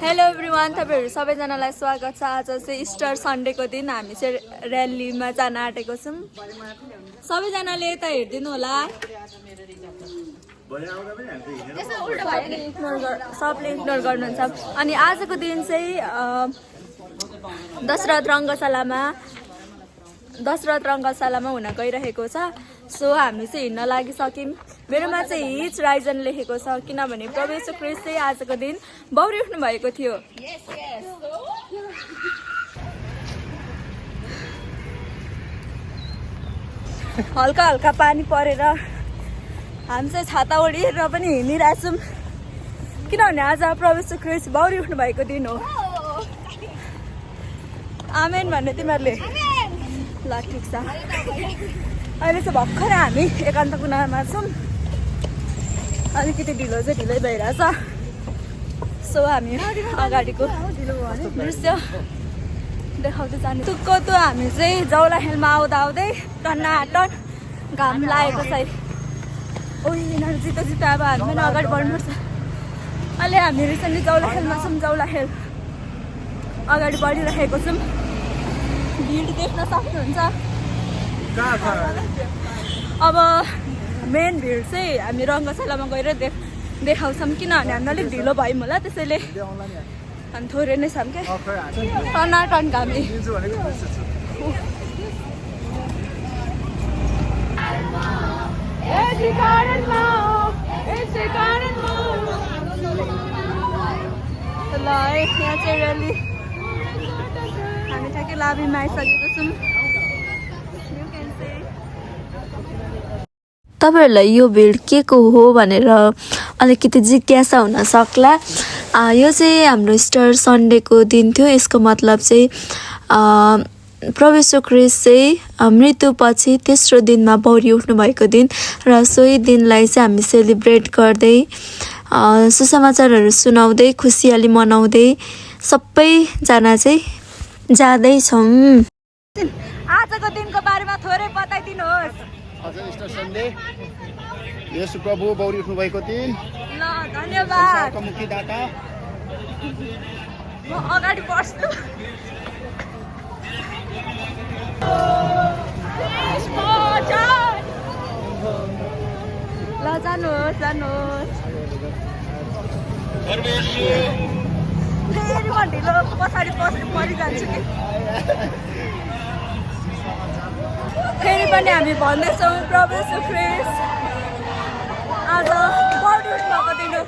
Hello everyone, तपाईहरु सबैजनालाई स्वागत छ। आज चाहिँ इस्टर सन्डेको दिन हामी चाहिँ र्यालीमा जान आँटेको छौं। सबैजनाले यता हेर्दिनु होला। सबले इग्नोर गर्नुहुन्छ। अनि आजको दिन चाहिँ दशरथ रङ्गशालामा हुन गइरहेको छ। सो हामी चाहिँ हिँड्न लागिसक्यौं। मेरोमा चाहिँ हिच राइजन लेखेको छ किनभने प्रभु येशू ख्रीष्ट चाहिँ आजको दिन बौरी उठ्नु भएको थियो। हल्का हल्का पानी परेर हामी चाहिँ छाता ओढेर पनि हिँडिरहेछौँ किनभने आज प्रभु येशू ख्रीष्ट बौरी उठ्नु भएको दिन हो। आमेन भन्ने तिमीहरूले ल ठिक छ। अहिले चाहिँ भर्खर हामी एकान्त कुनामा छौँ। अलिकति ढिलो भइरहेछ। सो हामी अगाडिको दृश्य देखाउँदै जाने। तुक्को त हामी चाहिँ जौला हिलमा आउँदै टन्नाटन घाम लागेको छ। यिनीहरू जितो अब हामी पनि अगाडि बढ्नुपर्छ। अहिले हामी रिसेन्टली जौला हिलमा छौँ। जौला हिल अगाडि बढिरहेको छौँ। भिड देख्न सक्नुहुन्छ। अब मेन भिड चाहिँ हामी रङ्गशालामा गएर देखाउँछौँ किनभने हामी अलिक ढिलो भयौँ होला, त्यसैले हामी थोरै नै छौँ क्या। टनाटन घामी ल यहाँ चाहिँ र्याली हामी ठ्याक्कै लाभीमा आइसकेको छौँ। तपाईहरुलाई यो भिड के को हो भनेर अलिकति जिज्ञासा हुन सक्ला। यो चाहिँ हाम्रो इस्टर सन्डेको दिन थियो। यसको मतलब चाहिँ प्रभु येशू ख्रीष्ट चाहिँ मृत्युपछि तेस्रो दिनमा बौरी उठ्नु भएको दिन र सोही दिनलाई चाहिँ हामी सेलिब्रेट गर्दै सुसमाचारहरू सुनाउँदै खुसियाली मनाउँदै सबैजना चाहिँ जाँदैछौँ। आजको दिनको बारेमा थोरै बताइदिनुहोस्। आज इस्टर सन्डे येशू प्रभु बौरी उठ्नु भएको दिन। ल धन्यवाद। संसारको मुक्तिदाता। म अगाडि बस्छु। ल जानुहोस् फेरि म ढिलो पछाडि परिजान्छु कि। फेरि पनि हामी भन्दैछौँ प्रभु येशू ख्रीष्ट आज बौरी उठ्नु भएको दिन हो।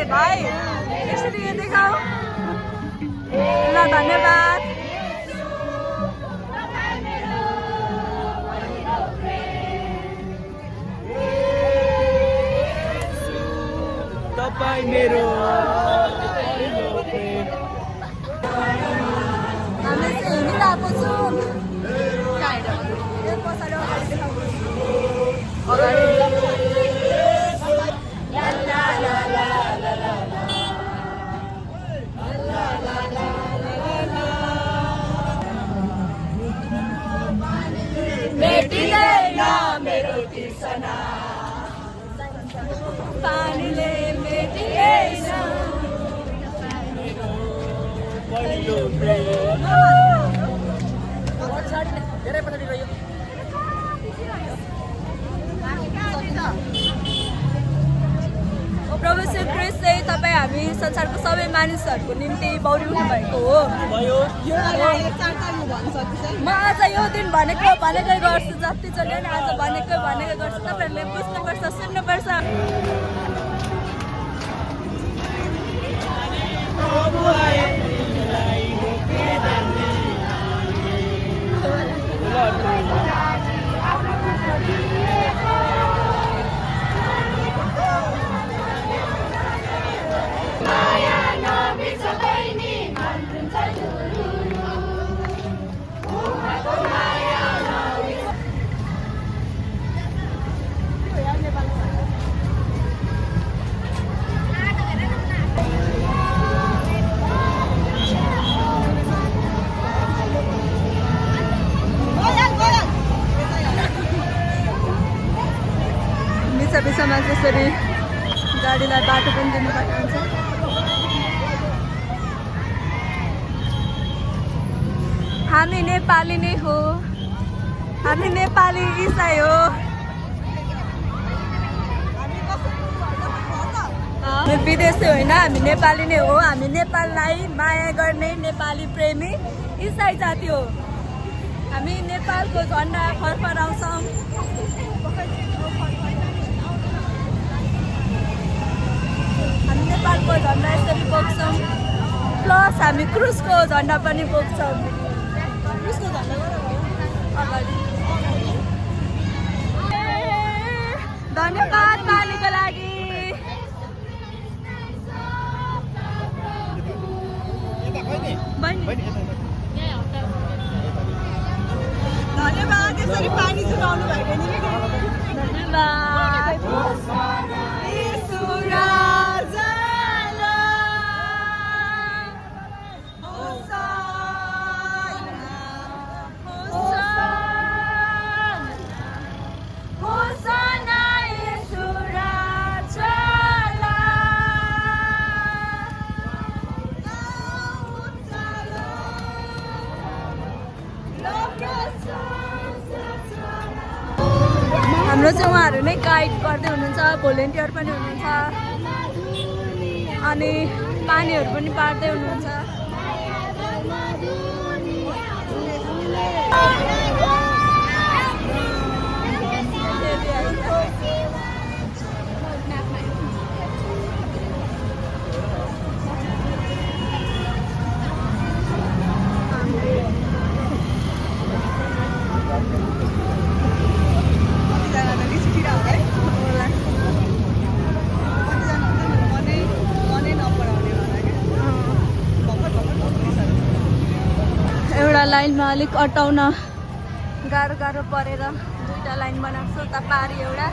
भाइ यसरी देखाऊ। ल धन्यवाद। तपाईं मेरो हामी चाहिँ हिँडिरहेको छौँ। पछाडि अगाडि देखाउनु। मेटिँदैन मेरो तृष्णा, पानीले मेटिँदैन पहिलो प्रेम। धेरै पछाडि रह्यो। प्रभु येशू ख्रीष्ट चाहिँ तपाईँ हामी संसारको सबै मानिसहरूको निम्ति बौरी उठ्नु भएको हो। म आज यो दिन भनेकै गर्छु, जतिजनाले नि आज भनेकै गर्छु। तपाईँहरूले बुझ्नुपर्छ, सुन्नुपर्छ। बिचमा त्यसरी गाडीलाई बाटो पनि दिनुपर्ने हुन्छ। हामी नेपाली नै हो, हामी नेपाली इसाई हो। हामी विदेशी होइन, हामी नेपाली नै हो। हामी नेपाललाई माया गर्ने नेपाली प्रेमी इसाई जाति हो। हामी नेपालको झन्डा फरफराउँछौँ। हामी नेपालको झन्डा यसरी बोक्छौँ, प्लस हामी क्रुसको झन्डा पनि बोक्छौँ। क्रुसको झन्डा अगाडि। धन्यवाद पानीको लागि। धन्यवाद यसरी पानी चुनाउनु भएको नि। धन्यवाद। हाम्रो चाहिँ उहाँहरू नै गाइड गर्दै हुनुहुन्छ, भोलिन्टियर पनि हुनुहुन्छ अनि पानीहरू पनि बाँड्दै हुनुहुन्छ। लाइनमा अलिक अटाउन गाह्रो परेर दुईटा लाइन बनाएको छु। उता पारी एउटा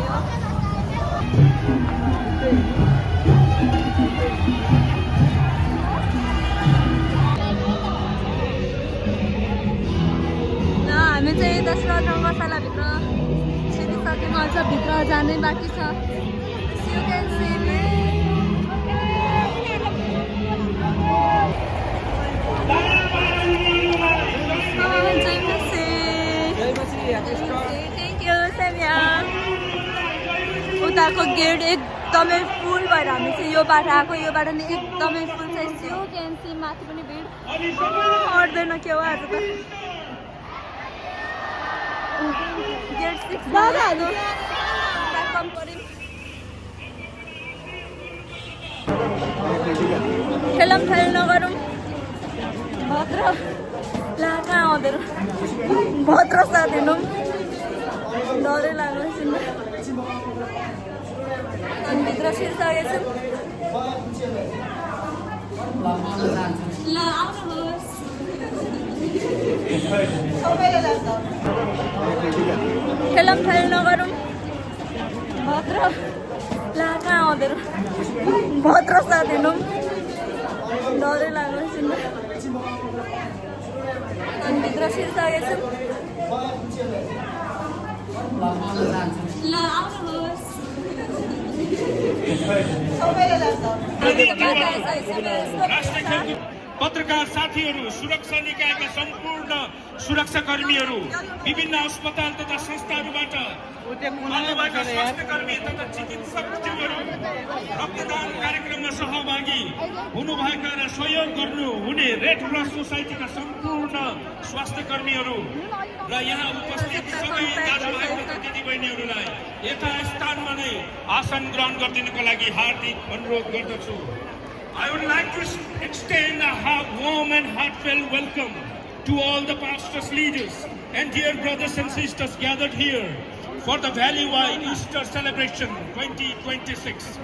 यो। हामी चाहिँ दशरथ रङ्गशालाभित्र छिरिसक्यौँ, अझ भित्र जानै बाँकी छ। उताको गेट एकदमै फुल भएर हामी चाहिँ यो बाटो आएको। यो बाटो नि एकदमै फुल छ। यू क्यान सी माथि पनि भिड अट्दैन के हो आज त। गेट 6 खेलौँ नगरौँ भद्र ला कहाँ आउँदैन भद्र साथ हेर्नु डरै लाग्यो एकछिन। अनि भित्र छिरिसकेको छु। ल आउनुहोस्। खेलौँ नगरौँ भद्र ला कहाँ आउँदैन भद्र साथ हेर्नु डरै लाग्यो एकछिन। अनि भित्र छिरिसकेको छु। ल आउनुहोस्। पत्रकार साथीहरू, सुरक्षा निकायका सम्पूर्ण सुरक्षाकर्मीहरू, विभिन्न अस्पताल तथा संस्थाहरूबाट आउनुभएका स्वास्थ्यकर्मी तथा चिकित्सकज्यूहरू, रक्तदान कार्यक्रममा सहभागी हुनुभएका र सहयोग गर्नु हुने रेड क्रस सोसाइटीका सम्पूर्ण स्वास्थ्यकर्मीहरू र यहाँ उपस्थित सबै दाजुभाइ तथा दिदीबहिनीहरूलाई यथा स्थानमा नै आसन ग्रहण गरिदिनुको लागि हार्दिक अनुरोध गर्दछु। I would like to extend a warm and heartfelt welcome to all the pastors, leaders, and dear brothers and sisters gathered here for the Valley-wide Easter celebration 2026.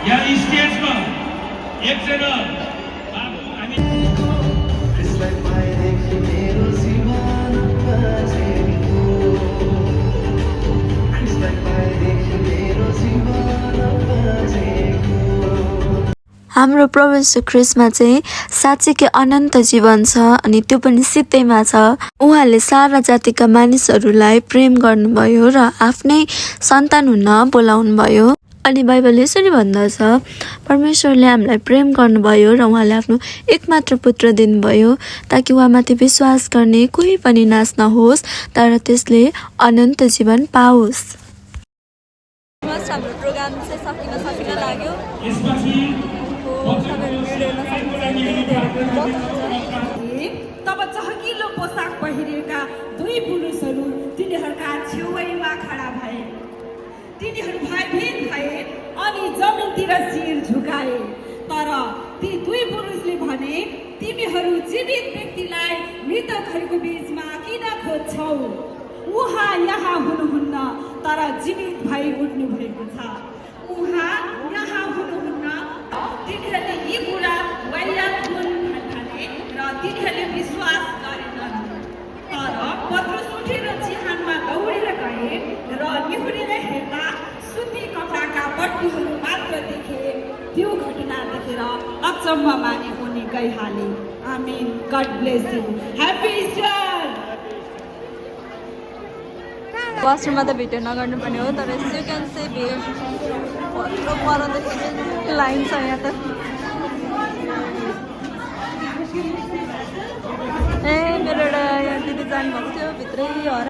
यहाँ स्टेजमा एकजना हामी हाम्रो प्रभु यीशु ख्रीष्टमा चाहिँ साँच्चीकै अनन्त जीवन छ अनि त्यो पनि सित्तैमा छ। उहाँले सारा जातिका मानिसहरूलाई प्रेम गर्नुभयो र आफ्नै सन्तान हुन बोलाउनु भयो। अनि बाइबलले यसरी भन्दछ, परमेश्वरले हामीलाई प्रेम गर्नुभयो र उहाँले आफ्नो एकमात्र पुत्र दिनुभयो ताकि उहाँमाथि विश्वास गर्ने कोही पनि नाश नहोस् तर त्यसले अनन्त जीवन पाओस्। हाम्रो प्रोग्राम चाहिँ सकिन लाग्यो। तब चहकिलो पोसाक पहिरेका दुई पुरुषहरू तिनीहरूका छेउमा खडा भए। तिनीहरू भयभीत भए अनि जमिनतिर शिर झुकाए। तर ती दुई पुरुषले भने, तिमीहरू जीवित व्यक्तिलाई मृतकहरूको बीचमा किन खोज्छौ? उहाँ यहाँ हुनुहुन्न तर जीवित भई उठ्नु भएको छ। उहाँ यहाँ हुनुहुन्न। तिनीहरूले यी कुरा वाइयात हुन् भन्नाले र तिनीहरूले विश्वास गरेनन्। तर पत्रुस उठेर चिहानमा दौडेर गए र निहुरेर हेर्दा सुती कपडाका पट्टीहरू मात्र देखे। त्यो घटना देखेर अचम्म माने उनी गइहाले। Amen. God bless you. Happy Easter. वासरुममा त भिडियो नगर्नुपर्ने हो तर यु क्यान से भत्रो परदेखि लाइन छ यहाँ त। ए मेरो एउटा यहाँ दिदी जानुभएको थियो भित्रै हरा।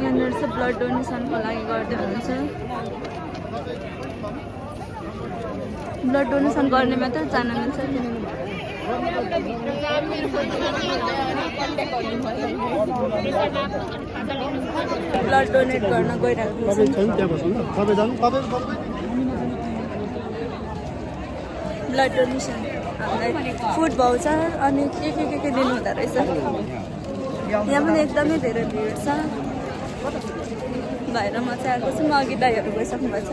यहाँनिर चाहिँ ब्लड डोनेसनको लागि गर्दै हुनुहुन्छ। ब्लड डोनेसन गर्ने मात्र जान मिल्छ। ब्लड डोनेट गर्न गइरहेको ब्लड डोनेसन हामीलाई फुड भाउचर अनि के दिनु हुँदो रहेछ। यहाँ पनि एकदमै धेरै भिड छ। भएर म चाहिँ आएको छु। म अघि दाइहरू गइसक्नु भएको छ।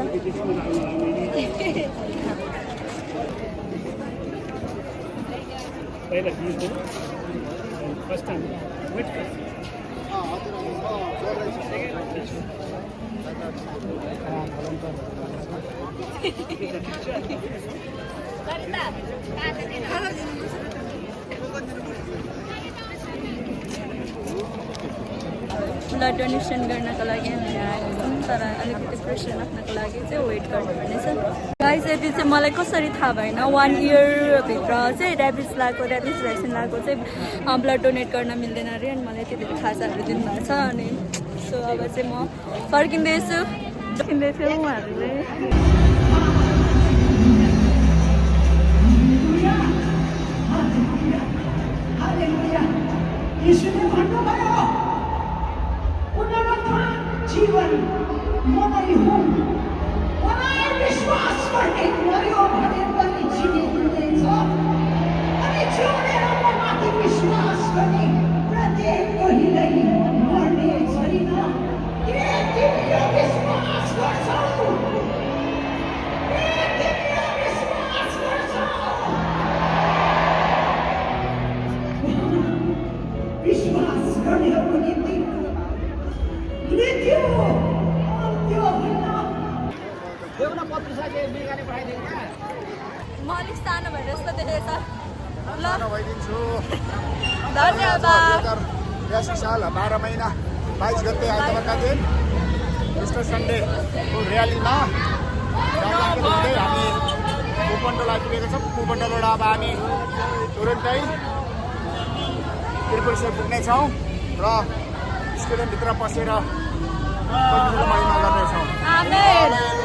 ब्लड डोनेसन गर्नको लागि हामी आएको छौँ तर अलिकति प्रेसर राख्नको लागि चाहिँ वेट गर्नुपर्ने छ। गाइस यति चाहिँ मलाई कसरी थाहा भएन। 1 इयरभित्र चाहिँ ऱ्याबिस भ्याक्सिन लगाएको चाहिँ ब्लड डोनेट गर्न मिल्दैन अरे। अनि मलाई त्यति खाजाहरू दिनुभएको छ। अनि सो अब चाहिँ म फर्किँदैछु। उहाँहरूले जीवन मलाई हुँ। मलाई विश्वास गर्ने मर्यो भने पनि जिउँदैछ। अनि जिउनेर ममाथि विश्वास गर्ने प्रत्येकलाई मर्ने छैन। के तिमी यो विश्वास गर्छौ? के तिमी यो विश्वास गर्छौ? विश्वास गर्नेहरूको निम्ति म अलिक सानो भएर जस्तो देखेको छ। ल भइदिन्छु। धन्यवाद। 82 साल 12 महिना 22 गते आइतबारका दिन इस्टर सन्डेको र्यालीमा हामी कुपन्डल आइपुगेका छौँ। कुपन्डलबाट अब हामी तुरुन्तै त्रिपुरेश्वर पुग्नेछौँ र स्टेडियमभित्र पसेर महिमा गर्नेछौँ। आमेन।